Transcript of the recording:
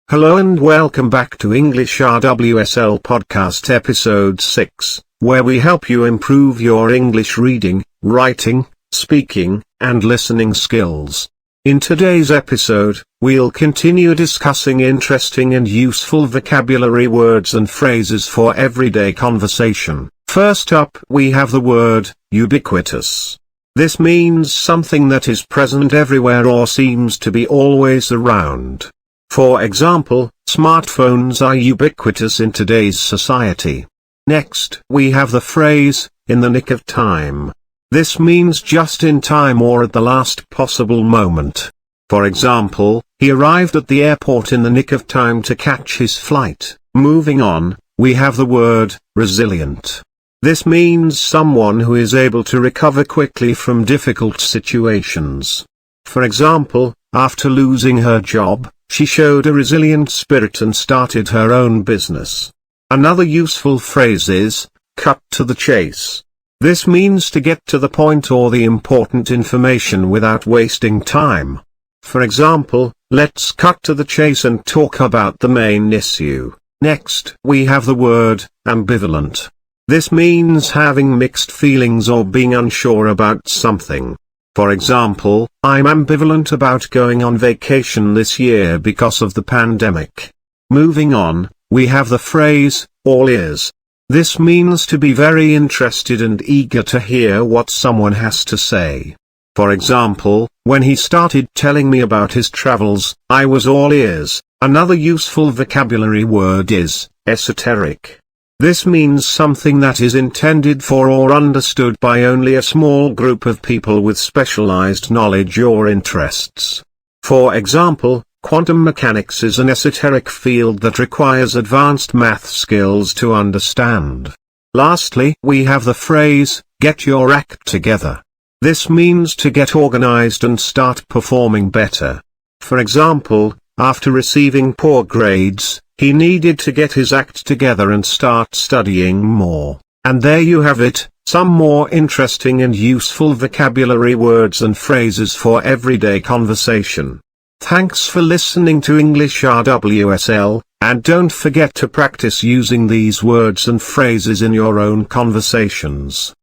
Hello and welcome back to English RWSL podcast episode 6, where we help you improve your English reading, writing, speaking, and listening skills. In today's episode, we'll continue discussing interesting and useful vocabulary words and phrases for everyday conversation. First up, we have the word ubiquitous. This means something that is present everywhere or seems to be always around. For example, smartphones are ubiquitous in today's society. Next, we have the phrase, in the nick of time. This means just in time or at the last possible moment. For example, he arrived at the airport in the nick of time to catch his flight. Moving on, we have the word, resilient. This means someone who is able to recover quickly from difficult situations. For example, after losing her job, she showed a resilient spirit and started her own business. Another useful phrase is, cut to the chase. This means to get to the point or the important information without wasting time. For example, let's cut to the chase and talk about the main issue. Next, we have the word, ambivalent. This means having mixed feelings or being unsure about something. For example, I'm ambivalent about going on vacation this year because of the pandemic. Moving on, we have the phrase, all ears. This means to be very interested and eager to hear what someone has to say. For example, when he started telling me about his travels, I was all ears. Another useful vocabulary word is, esoteric. This means something that is intended for or understood by only a small group of people with specialized knowledge or interests. For example, quantum mechanics is an esoteric field that requires advanced math skills to understand. Lastly, we have the phrase, get your act together. This means to get organized and start performing better. For example, after receiving poor grades, he needed to get his act together and start studying more. And there you have it, some more interesting and useful vocabulary words and phrases for everyday conversation. Thanks for listening to English RWSL, and don't forget to practice using these words and phrases in your own conversations.